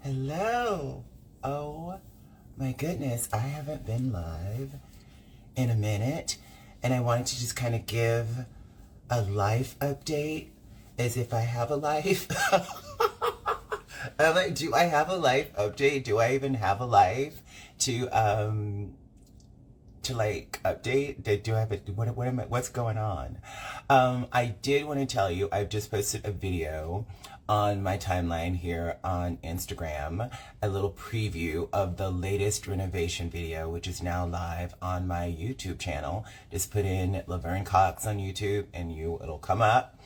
Hello. Oh my goodness, I haven't been live in a minute, and I wanted to just kind of give a life update as if I have a life. I'm like, do I have a life update? Do I even have a life to like update? Do I have what's going on? I did want to tell you I've just posted a video on my timeline here on Instagram, a little preview of the latest renovation video, which is now live on my YouTube channel. Just put in Laverne Cox on YouTube and it'll come up.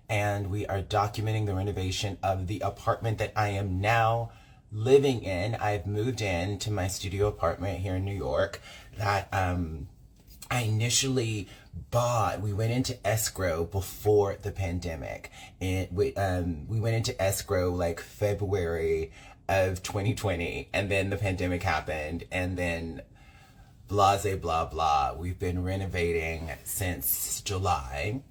And we are documenting the renovation of the apartment that I am now living in. I've moved into my studio apartment here in New York that I initially bought. We went into escrow before the pandemic. We went into escrow like February of 2020, and then the pandemic happened, and then blase blah blah. We've been renovating since July,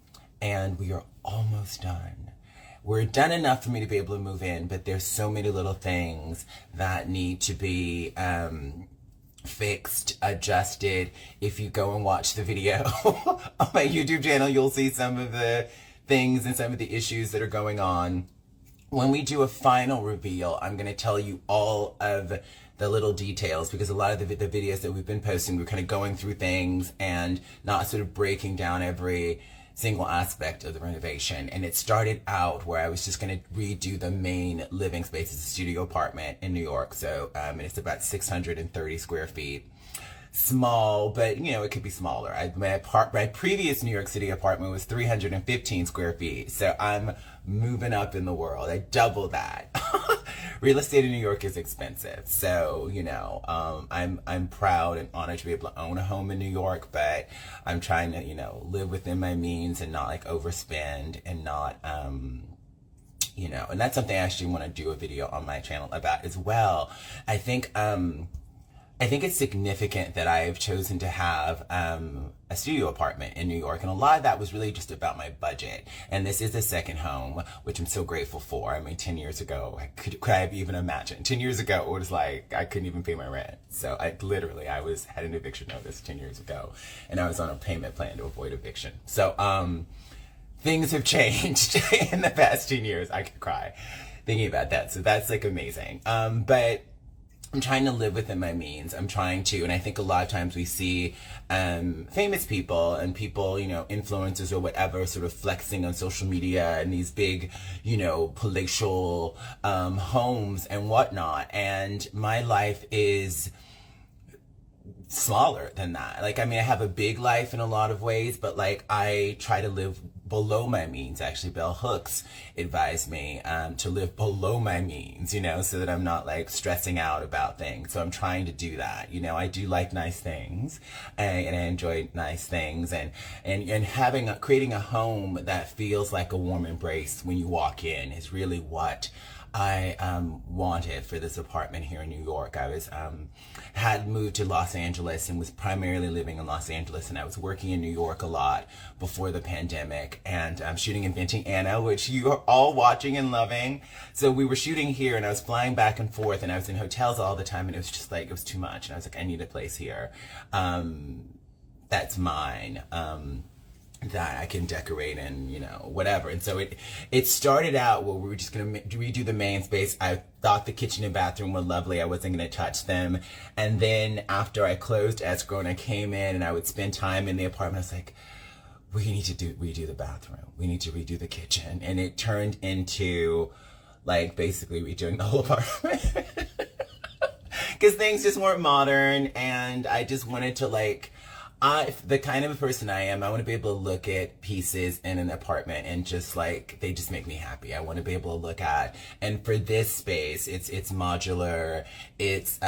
and we are almost done. We're done enough for me to be able to move in, but there's so many little things that need to be fixed, adjusted. If you go and watch the video on my YouTube channel, you'll see some of the things and some of the issues that are going on. When we do a final reveal, I'm going to tell you all of the little details, because a lot of the videos that we've been posting, we're kind of going through things and not sort of breaking down every single aspect of the renovation. And it started out where I was just going to redo the main living space. It's a studio apartment in New York, so and it's about 630 square feet. Small, but you know, it could be smaller. My previous New York City apartment was 315 square feet, so I'm moving up in the world. I doubled that. Real estate in New York is expensive, so you know, I'm proud and honored to be able to own a home in New York, but I'm trying to, you know, live within my means and not like overspend and not you know, and that's something I actually want to do a video on my channel about as well. I think it's significant that I've chosen to have a studio apartment in New York, and a lot of that was really just about my budget. And this is a second home, which I'm so grateful for. I mean, 10 years ago, could I have even imagined? 10 years ago, it was like I couldn't even pay my rent. So I had an eviction notice 10 years ago, and I was on a payment plan to avoid eviction. So things have changed in the past 10 years. I could cry thinking about that. So that's like amazing. But I'm trying to live within my means. I'm trying to, and I think a lot of times we see famous people and people, you know, influencers or whatever, sort of flexing on social media and these big, you know, palatial homes and whatnot. And my life is smaller than that. Like, I mean, I have a big life in a lot of ways, but like I try to live below my means. Actually, Bell Hooks advised me to live below my means, you know, so that I'm not like stressing out about things. So I'm trying to do that. You know, I do like nice things, and I enjoy nice things, and creating a home that feels like a warm embrace when you walk in is really what I wanted for this apartment here in New York. I was had moved to Los Angeles and was primarily living in Los Angeles, and I was working in New York a lot before the pandemic, and I'm shooting Inventing Anna, which you are all watching and loving. So we were shooting here, and I was flying back and forth, and I was in hotels all the time, and it was just like, it was too much, and I was like, I need a place here that's mine, that I can decorate and, you know, whatever. And so it started out where we were just going to redo the main space. I thought the kitchen and bathroom were lovely. I wasn't going to touch them. And then after I closed escrow and I came in and I would spend time in the apartment, I was like, we need to redo the bathroom. We need to redo the kitchen. And it turned into like basically redoing the whole apartment. Because things just weren't modern, and I just wanted to like, the kind of a person I am, I want to be able to look at pieces in an apartment and just like, they just make me happy. I want to be able to look at, and for this space, it's modular. It's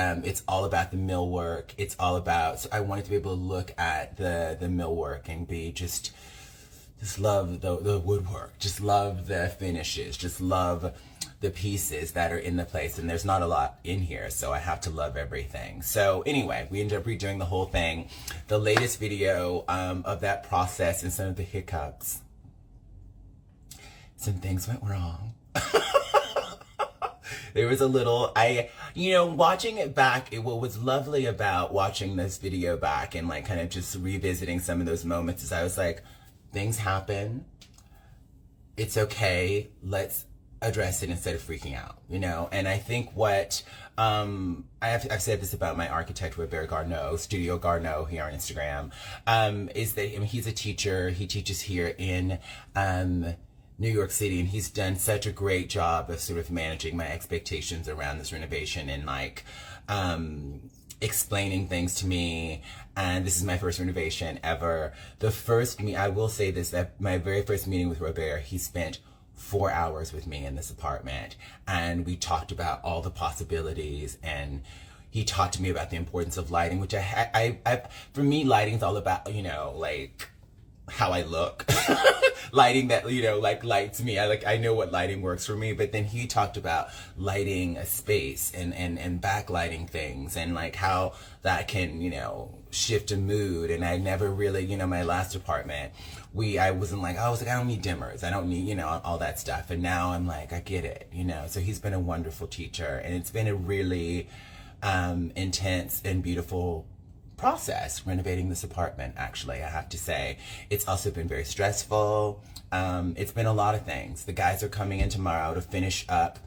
all about the millwork. It's all about, so I wanted to be able to look at the millwork and be just love the woodwork, just love the finishes, just love the pieces that are in the place, and there's not a lot in here, so I have to love everything. So anyway, we ended up redoing the whole thing. The latest video of that process and some of the hiccups, some things went wrong. There was a little, watching it back, what was lovely about watching this video back and like kind of just revisiting some of those moments is I was like, things happen. It's okay. Let's address it instead of freaking out, And I think what, I've said this about my architect, Robert Garneau, Studio Garneau here on Instagram, is that he's a teacher. He teaches here in, New York City, and he's done such a great job of sort of managing my expectations around this renovation and like explaining things to me. And this is my first renovation ever. I will say this, that my very first meeting with Robert, he spent 4 hours with me in this apartment, and we talked about all the possibilities, and he talked to me about the importance of lighting, which for me, lighting's all about, like how I look. Lighting that, like lights me. I know what lighting works for me, but then he talked about lighting a space and backlighting things and like how that can, shift a mood. And I never really, my last apartment, I was like, I don't need dimmers. I don't need, all that stuff. And now I'm like, I get it, So he's been a wonderful teacher, and it's been a really intense and beautiful process renovating this apartment. Actually, I have to say it's also been very stressful. It's been a lot of things. The guys are coming in tomorrow to finish up.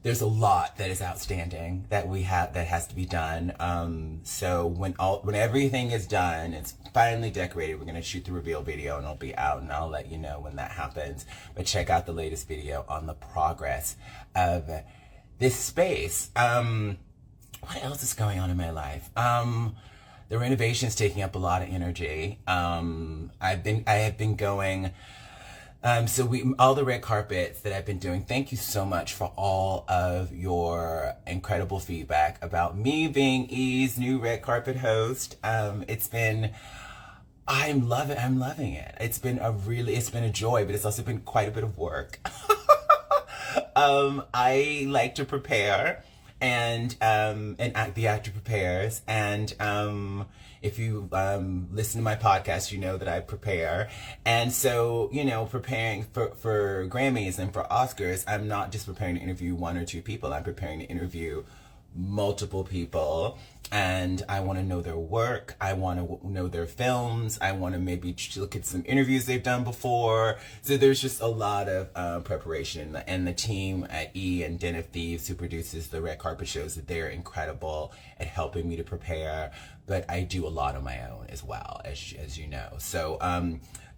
There's a lot that is outstanding that has to be done. So when everything is done, it's finally decorated, we're gonna shoot the reveal video and it'll be out, and I'll let you know when that happens. But check out the latest video on the progress of this space. What else is going on in my life? The renovation is taking up a lot of energy. I have been going, all the red carpets that I've been doing, thank you so much for all of your incredible feedback about me being E's new red carpet host. I'm loving it. It's been a joy, but it's also been quite a bit of work. I like to prepare. And the actor prepares, and if you listen to my podcast, you know that I prepare. And so, preparing for Grammys and for Oscars, I'm not just preparing to interview one or two people. I'm preparing to interview multiple people, and I want to know their work. I want to know their films. I want to maybe look at some interviews they've done before. So there's just a lot of preparation, and the team at E and Den of Thieves, who produces the red carpet shows, that they're incredible at helping me to prepare. But I do a lot on my own as well, as you know. So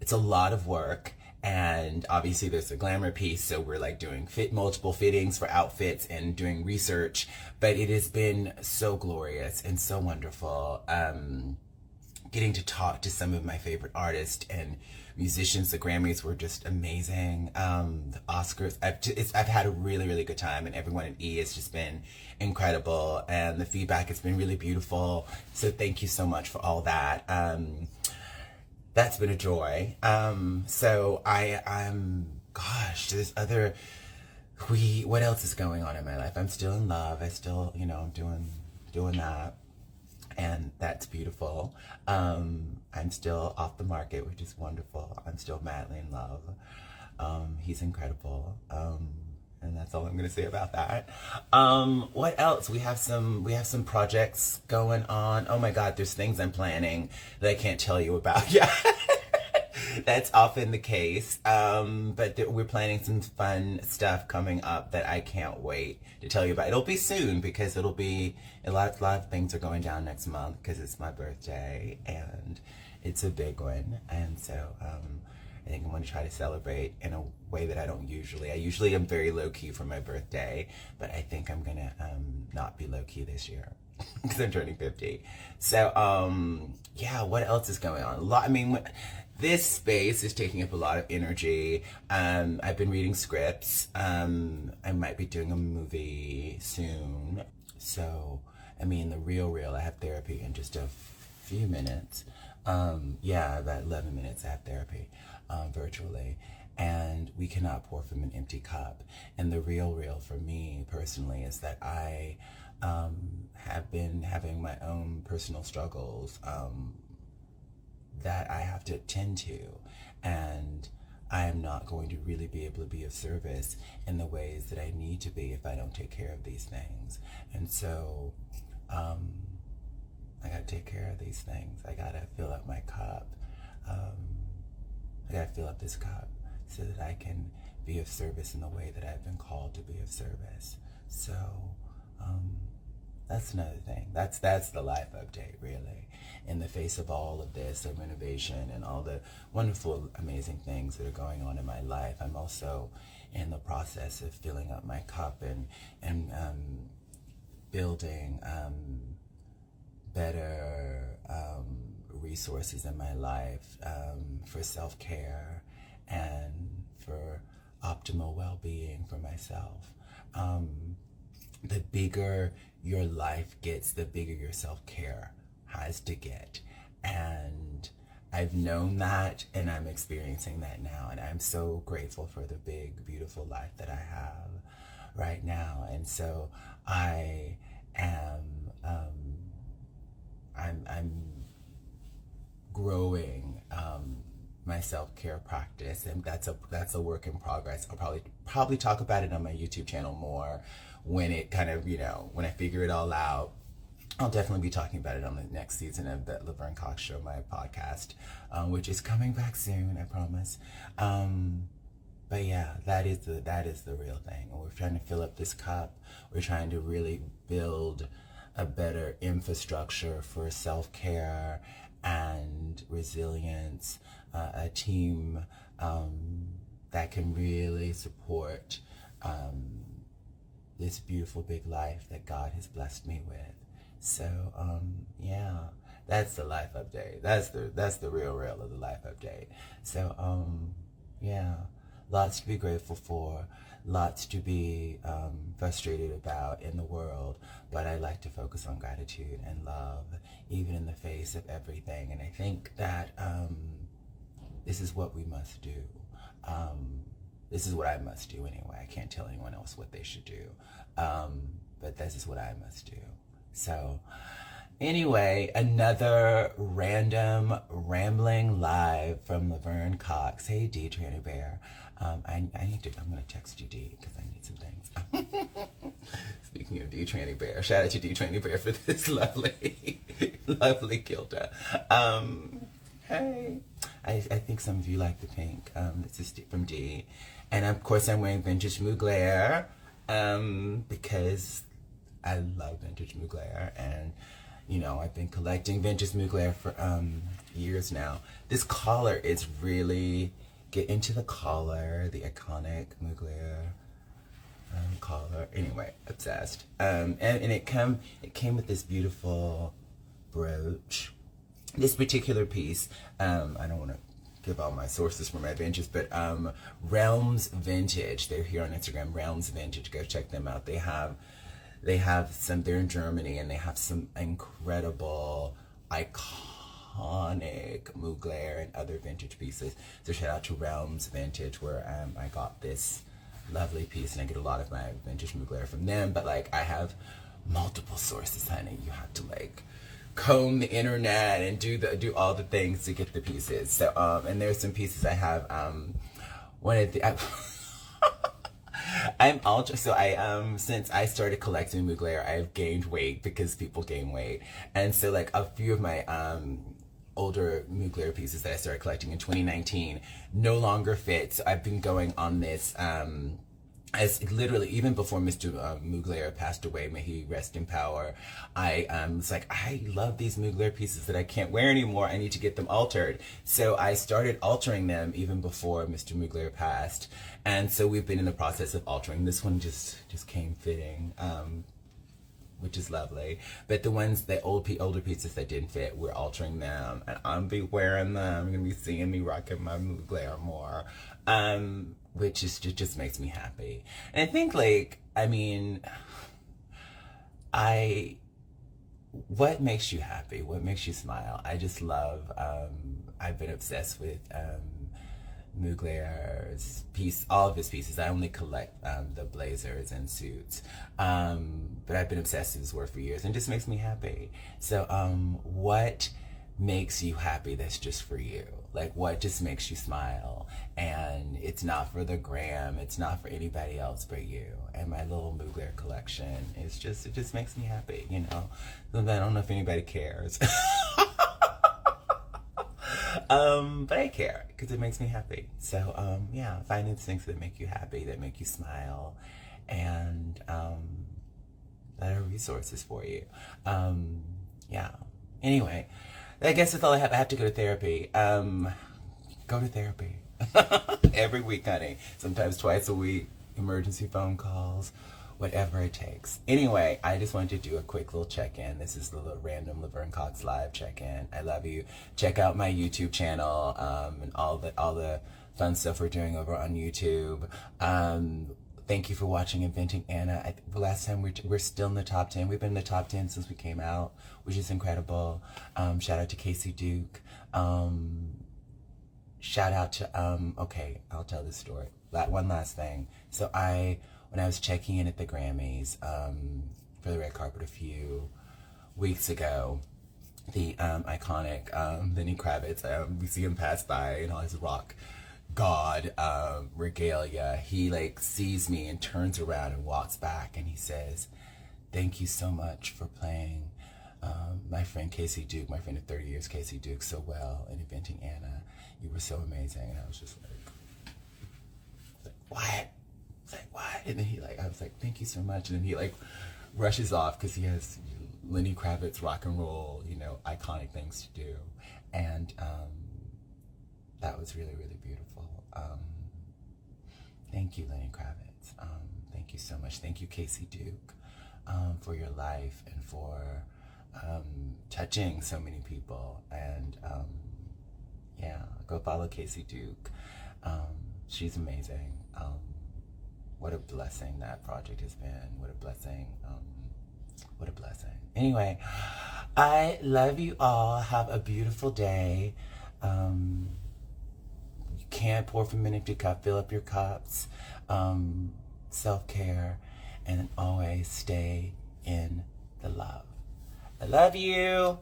it's a lot of work. And obviously there's a glamour piece, so we're like doing multiple fittings for outfits and doing research. But it has been so glorious and so wonderful, getting to talk to some of my favorite artists and musicians. The Grammys were just amazing. The Oscars, I've had a really, really good time, and everyone at E has just been incredible, and the feedback has been really beautiful. So thank you so much for all that. That's been a joy. So gosh, what else is going on in my life? I'm still in love. I still, doing that. And that's beautiful. I'm still off the market, which is wonderful. I'm still madly in love. He's incredible. And that's all I'm gonna say about that. What else? We have some projects going on. Oh my God, there's things I'm planning that I can't tell you about yet. That's often the case. But we're planning some fun stuff coming up that I can't wait to tell you about. It'll be soon, because it'll be a lot of things are going down next month, because it's my birthday and it's a big one. And so I think I'm going to try to celebrate in a way that I don't usually. I usually am very low-key for my birthday, but I think I'm going to not be low-key this year because I'm turning 50. So, yeah, what else is going on? This space is taking up a lot of energy. I've been reading scripts. I might be doing a movie soon. So, the real, I have therapy in just a few minutes. Yeah, about 11 minutes I have therapy. Virtually, and we cannot pour from an empty cup. And the real for me personally is that I have been having my own personal struggles that I have to attend to, and I am not going to really be able to be of service in the ways that I need to be if I don't take care of these things. And so I gotta take care of these things. I gotta fill up my cup. I gotta fill up this cup so that I can be of service in the way that I've been called to be of service. So that's another thing. That's the life update, really. In the face of all of this, of renovation and all the wonderful, amazing things that are going on in my life, I'm also in the process of filling up my cup and building better resources in my life for self-care and for optimal well-being for myself. The bigger your life gets, the bigger your self-care has to get. And I've known that, and I'm experiencing that now. And I'm so grateful for the big, beautiful life that I have right now. And so I am, I'm growing my self-care practice, and that's a work in progress. I'll probably talk about it on my YouTube channel more when it kind of, when I figure it all out. I'll definitely be talking about it on the next season of the Laverne Cox Show, my podcast, which is coming back soon, I promise. But yeah, that is the real thing. We're trying to fill up this cup. We're trying to really build a better infrastructure for self-care and resilience, a team that can really support this beautiful big life that God has blessed me with. So yeah, that's the life update. That's the real of the life update. So yeah, lots to be grateful for, lots to be frustrated about in the world, but I like to focus on gratitude and love, even in the face of everything. And I think that this is what we must do. This is what I must do anyway. I can't tell anyone else what they should do, but this is what I must do. So anyway, another random rambling live from Laverne Cox. Hey, D, Tranny Bear. I'm going to text you, D, because I need some things. Speaking of D, Tranny Bear, shout out to D, Tranny Bear for this lovely, lovely kilter. Hey, I think some of you like the pink. This is from D. And of course I'm wearing vintage Mugler, because I love vintage Mugler, and I've been collecting vintage Mugler for years now. This collar is really, get into the collar, the iconic Mugler collar. Anyway, obsessed. And it came with this beautiful brooch. This particular piece, I don't want to give all my sources for my vintage, but Realms Vintage, they're here on Instagram, Realms Vintage, go check them out. They have some, they're in Germany, and they have some incredible, iconic Mugler and other vintage pieces. So shout out to Realms Vintage, where I got this lovely piece, and I get a lot of my vintage Mugler from them. But I have multiple sources, honey. You have to comb the internet and do all the things to get the pieces. So and there's some pieces I have. One of the I'm ultra, so since I started collecting Mugler, I've gained weight because people gain weight. And so a few of my older Mugler pieces that I started collecting in 2019 no longer fit. So I've been going on this, as literally, even before Mr. Mugler passed away, may he rest in power, I was I love these Mugler pieces that I can't wear anymore. I need to get them altered. So I started altering them even before Mr. Mugler passed. And so we've been in the process of altering. This one just came fitting, which is lovely. But the ones, the older pieces that didn't fit, we're altering them. And I'll be wearing them. You're going to be seeing me rocking my Mugler more. Which just makes me happy. And I think what makes you happy? What makes you smile? I just love, I've been obsessed with Mugler's all of his pieces. I only collect the blazers and suits, but I've been obsessed with his work for years, and it just makes me happy. So what makes you happy that's just for you. Like, what just makes you smile, and it's not for the gram, it's not for anybody else but you. And my little Mugler collection is just, it just makes me happy, you know. I don't know if anybody cares. But I care because it makes me happy. So yeah, finding things that make you happy, that make you smile, and that are resources for you. Yeah. Anyway, I guess that's all I have. I have to go to therapy. Go to therapy. Every week, honey. Sometimes twice a week. Emergency phone calls. Whatever it takes. Anyway, I just wanted to do a quick little check-in. This is the little random Laverne Cox live check-in. I love you. Check out my YouTube channel and all the fun stuff we're doing over on YouTube. Thank you for watching Inventing Anna. The last time we're still in the top 10. We've been in the top 10 since we came out, which is incredible. Shout out to Casey Duke. Shout out to, okay, I'll tell this story. One last thing. So when I was checking in at the Grammys for the red carpet a few weeks ago, the iconic Lenny Kravitz, we see him pass by in all his rock god regalia. He like sees me and turns around and walks back, and he says, "Thank you so much for playing my friend Casey Duke, my friend of 30 years, Casey Duke, so well in Inventing Anna. You were so amazing." And I was just like, "What?" What? And then I was like, "Thank you so much." And then he like rushes off because he has Lenny Kravitz rock and roll, you know, iconic things to do. And that was really, really beautiful. Thank you, Lenny Kravitz. Thank you so much. Thank you, Casey Duke, for your life and for touching so many people. And yeah, go follow Casey Duke. She's amazing. What a blessing that project has been. What a blessing. What a blessing. Anyway, I love you all. Have a beautiful day. You can't pour from an empty cup. Fill up your cups. Self-care. And always stay in the love. I love you.